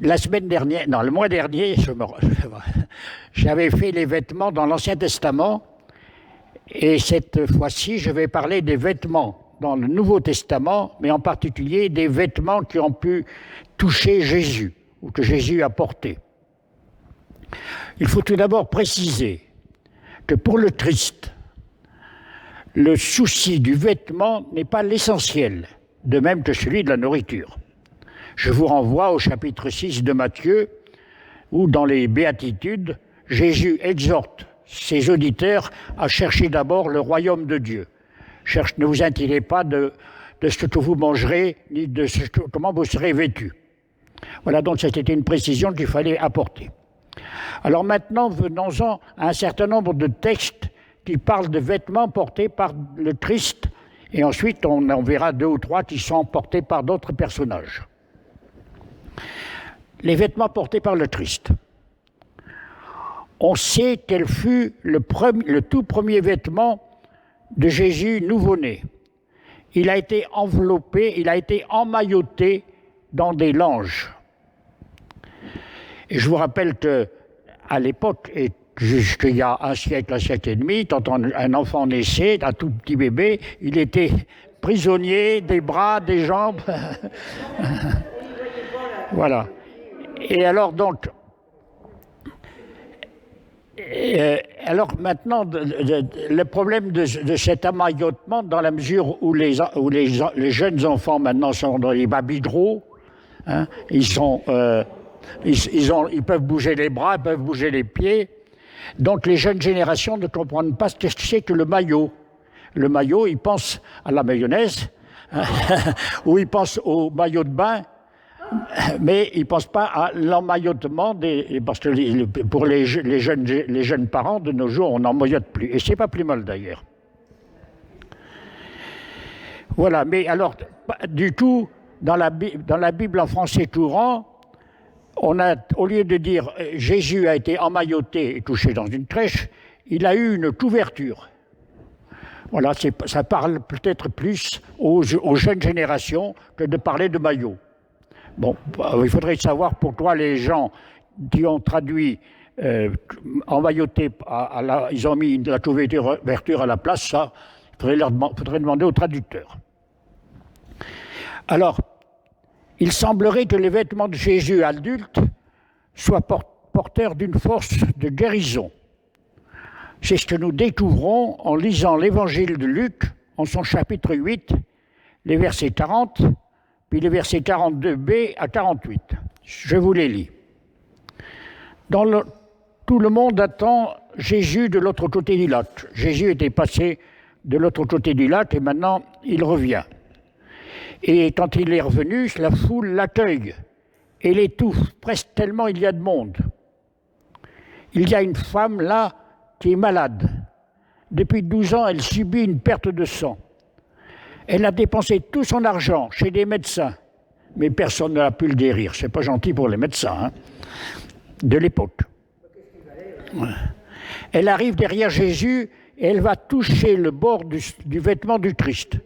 la semaine dernière, non, le mois dernier, j'avais fait les vêtements dans l'Ancien Testament, et cette fois-ci, je vais parler des vêtements dans le Nouveau Testament, mais en particulier des vêtements qui ont pu toucher Jésus, ou que Jésus a portés. Il faut tout d'abord préciser que pour le Christ, le souci du vêtement n'est pas l'essentiel, de même que celui de la nourriture. Je vous renvoie au chapitre 6 de Matthieu, où dans les Béatitudes, Jésus exhorte ses auditeurs à chercher d'abord le royaume de Dieu. Ne vous inquiétez pas de ce que vous mangerez, ni de comment vous serez vêtus. Voilà, donc c'était une précision qu'il fallait apporter. Alors maintenant, venons-en à un certain nombre de textes qui parlent de vêtements portés par le Christ, et ensuite on verra 2 ou 3 qui sont portés par d'autres personnages. Les vêtements portés par le Christ. On sait quel fut le tout premier vêtement de Jésus nouveau-né. Il a été enveloppé, il a été emmailloté dans des langes. Et je vous rappelle qu'à l'époque, et jusqu'il y a un siècle et demi, quand un enfant naissait, un tout petit bébé, il était prisonnier des bras, des jambes. Voilà. Et alors donc, alors maintenant, le problème de cet emmaillotement, dans la mesure où les jeunes enfants maintenant sont dans les baby-grows, hein, ils peuvent bouger les bras, ils peuvent bouger les pieds. Donc les jeunes générations ne comprennent pas ce que c'est que le maillot. Le maillot, ils pensent à la mayonnaise, hein, ou ils pensent au maillot de bain, mais ils ne pensent pas à l'emmaillotement, parce que pour les jeunes parents de nos jours, on n'emmaillote plus. Et ce n'est pas plus mal d'ailleurs. Voilà, mais alors, du coup, dans la Bible en français courant, on a, au lieu de dire Jésus a été emmailloté et couché dans une crèche, il a eu une couverture. Voilà, ça parle peut-être plus aux jeunes générations que de parler de maillot. Bon, il faudrait savoir pourquoi les gens qui ont traduit emmailloté, ils ont mis la couverture à la place, ça, il faudrait demander aux traducteurs. Alors, il semblerait que les vêtements de Jésus adulte soient porteurs d'une force de guérison. C'est ce que nous découvrons en lisant l'évangile de Luc, en son chapitre 8, les versets 40, puis les versets 42b à 48. Je vous les lis. Tout le monde attend Jésus de l'autre côté du lac. Jésus était passé de l'autre côté du lac et maintenant il revient. Et quand il est revenu, la foule l'accueille et l'étouffe, presque tellement il y a de monde. Il y a une femme là qui est malade. Depuis 12 ans, elle subit une perte de sang. Elle a dépensé tout son argent chez des médecins, mais personne n'a pu le guérir. C'est pas gentil pour les médecins, hein, de l'époque. Elle arrive derrière Jésus et elle va toucher le bord du vêtement du Christ.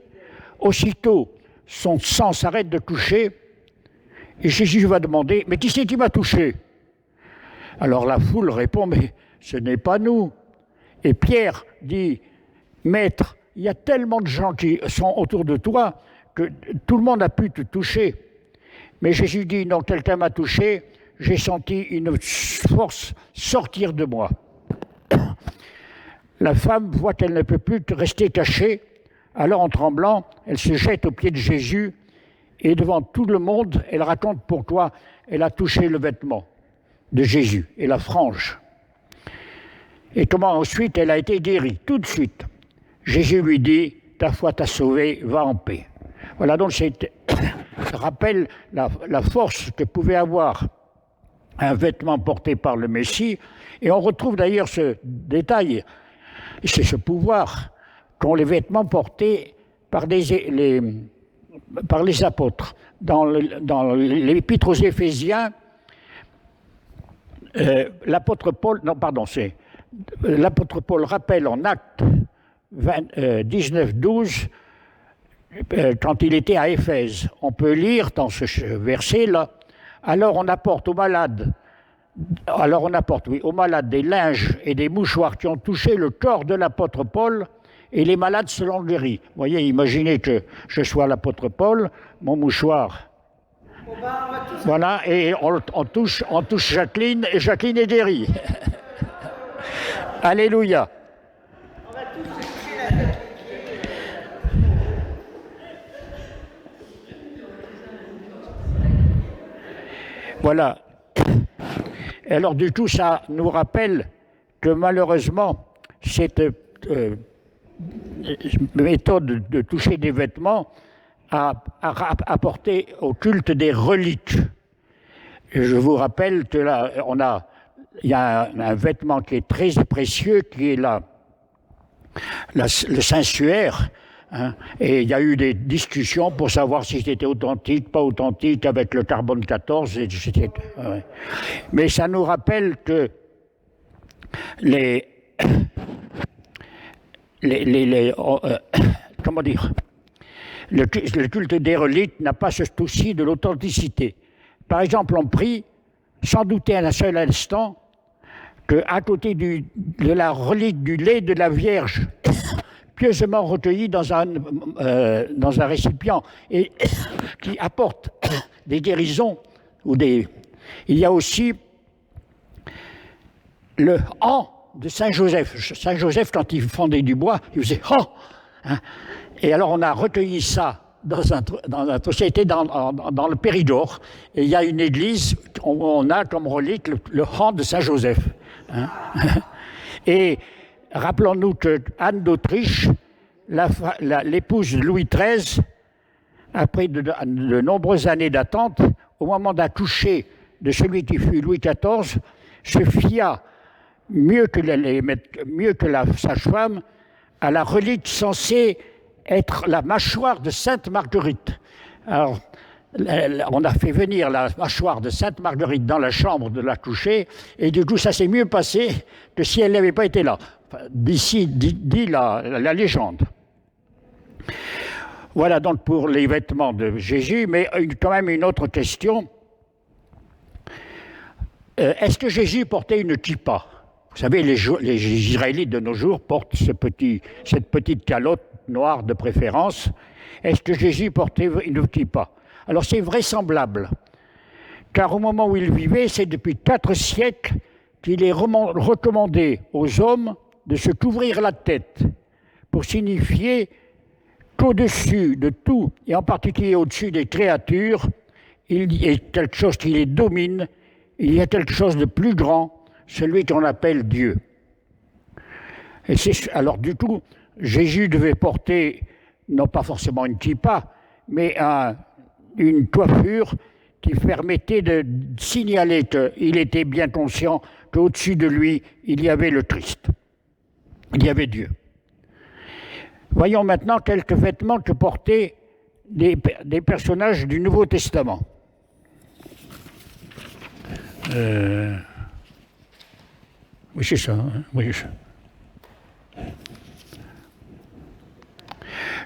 Aussitôt, son sang s'arrête de coucher et Jésus va demander « Mais qui c'est qui m'a touché ?» Alors la foule répond « Mais ce n'est pas nous. » Et Pierre dit « Maître, il y a tellement de gens qui sont autour de toi que tout le monde a pu te toucher. » Mais Jésus dit « Non, quelqu'un m'a touché, j'ai senti une force sortir de moi. » La femme voit qu'elle ne peut plus rester cachée. Alors, en tremblant, elle se jette aux pieds de Jésus et devant tout le monde, elle raconte pourquoi elle a touché le vêtement de Jésus et la frange. Et comment ensuite elle a été guérie, tout de suite. Jésus lui dit « Ta foi t'a sauvé, va en paix ». Voilà, donc ça rappelle la force que pouvait avoir un vêtement porté par le Messie. Et on retrouve d'ailleurs ce détail, c'est ce pouvoir qu'ont les vêtements portés par les apôtres. Dans l'épître aux Éphésiens, l'apôtre Paul rappelle en Actes 19-12, quand il était à Éphèse. On peut lire dans ce verset-là, alors on apporte aux malades, aux malades des linges et des mouchoirs qui ont touché le corps de l'apôtre Paul, et les malades se l'ont guéri. Vous voyez, imaginez que je sois l'apôtre Paul, mon mouchoir. Voilà, et on touche Jacqueline, et Jacqueline est guérie. Alléluia. Voilà. Alors du coup, ça nous rappelle que malheureusement, cette méthode de toucher des vêtements a apporté au culte des reliques. Et je vous rappelle que là, il y a un vêtement qui est très précieux, qui est le Saint-Suaire. Hein, et il y a eu des discussions pour savoir si c'était authentique, pas authentique, avec le carbone 14, etc. Ouais. Mais ça nous rappelle que comment dire, le culte des reliques n'a pas ce souci de l'authenticité. Par exemple, on prie, sans douter un seul instant, qu'à côté de la relique du lait de la Vierge, pieusement recueilli dans un récipient et qui apporte des guérisons, il y a aussi le han de Saint Joseph. Saint Joseph, quand il fendait du bois, il faisait han. Hein. Et alors on a recueilli ça dans un c'était dans le Périgord. Et il y a une église où on a comme relique le han de Saint Joseph. Hein. Et rappelons-nous que Anne d'Autriche, l'épouse de Louis XIII, après de nombreuses années d'attente, au moment d'accoucher de celui qui fut Louis XIV, se fia mieux que la sage-femme à la relique censée être la mâchoire de Sainte Marguerite. Alors, on a fait venir la mâchoire de Sainte Marguerite dans la chambre de l'accoucher, et du coup, ça s'est mieux passé que si elle n'avait pas été là. Enfin, dit la légende. Voilà donc pour les vêtements de Jésus, mais quand même une autre question. Est-ce que Jésus portait une kippa? Vous savez, les Israélites de nos jours portent cette petite calotte noire de préférence. Est-ce que Jésus portait une kippa? Alors c'est vraisemblable, car au moment où il vivait, c'est depuis 4 siècles qu'il est recommandé aux hommes de se couvrir la tête pour signifier qu'au-dessus de tout, et en particulier au-dessus des créatures, il y a quelque chose qui les domine, il y a quelque chose de plus grand, celui qu'on appelle Dieu. Et alors du coup, Jésus devait porter, non pas forcément une kippa, mais une coiffure qui permettait de signaler qu'il était bien conscient qu'au-dessus de lui, il y avait le Christ, il y avait Dieu. Voyons maintenant quelques vêtements que portaient des personnages du Nouveau Testament. Oui, c'est ça. Hein, oui.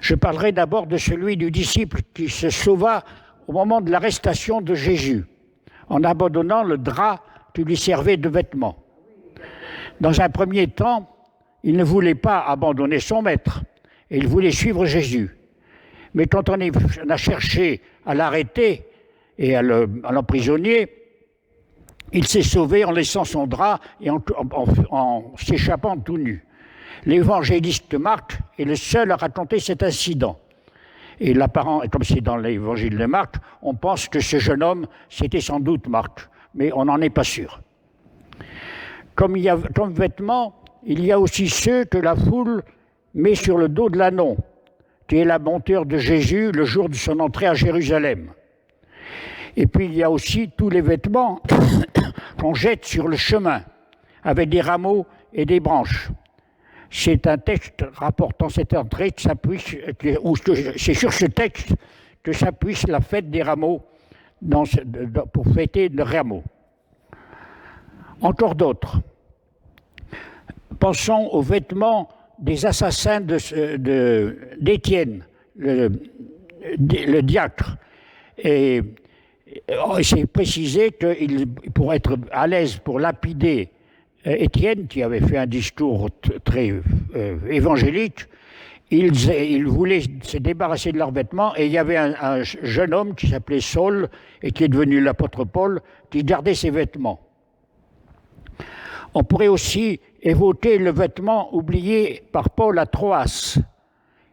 Je parlerai d'abord de celui du disciple qui se sauva au moment de l'arrestation de Jésus, en abandonnant le drap qui lui servait de vêtement. Dans un premier temps, il ne voulait pas abandonner son maître, et il voulait suivre Jésus. Mais quand on a cherché à l'arrêter et à l'emprisonner, il s'est sauvé en laissant son drap et en s'échappant tout nu. L'évangéliste Marc est le seul à raconter cet incident. Et comme c'est dans l'évangile de Marc, on pense que ce jeune homme, c'était sans doute Marc, mais on n'en est pas sûr. Comme vêtements, il y a aussi ceux que la foule met sur le dos de l'ânon, qui est la monture de Jésus le jour de son entrée à Jérusalem. Et puis il y a aussi tous les vêtements qu'on jette sur le chemin, avec des rameaux et des branches. C'est un texte rapportant cette entrée c'est sur ce texte que s'appuie la fête des rameaux pour fêter le rameau. Encore d'autres. Pensons aux vêtements des assassins d'Étienne, le diacre. Et c'est précisé qu'il, pour être à l'aise pour lapider Étienne, qui avait fait un discours très évangélique, ils voulaient se débarrasser de leurs vêtements et il y avait un jeune homme qui s'appelait Saul et qui est devenu l'apôtre Paul, qui gardait ses vêtements. On pourrait aussi évoquer le vêtement oublié par Paul à Troas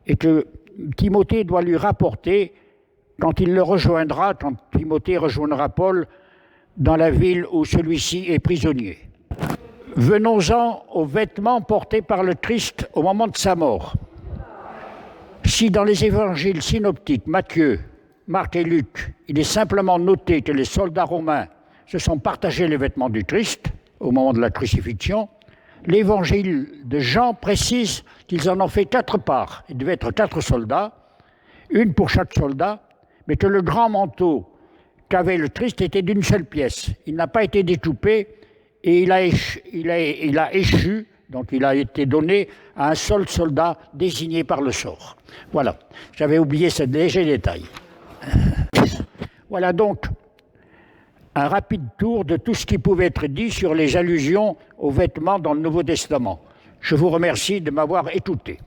et que Timothée doit lui rapporter quand il le rejoindra, quand Timothée rejoindra Paul dans la ville où celui-ci est prisonnier. Venons-en aux vêtements portés par le Christ au moment de sa mort. Si dans les évangiles synoptiques, Matthieu, Marc et Luc, il est simplement noté que les soldats romains se sont partagés les vêtements du Christ au moment de la crucifixion, l'évangile de Jean précise qu'ils en ont fait 4 parts. Il devait être 4 soldats, une pour chaque soldat, mais que le grand manteau qu'avait le Christ était d'une seule pièce. Il n'a pas été découpé et il a échu, donc il a été donné à un seul soldat désigné par le sort. Voilà, j'avais oublié ce léger détail. Voilà donc un rapide tour de tout ce qui pouvait être dit sur les allusions aux vêtements dans le Nouveau Testament. Je vous remercie de m'avoir écouté.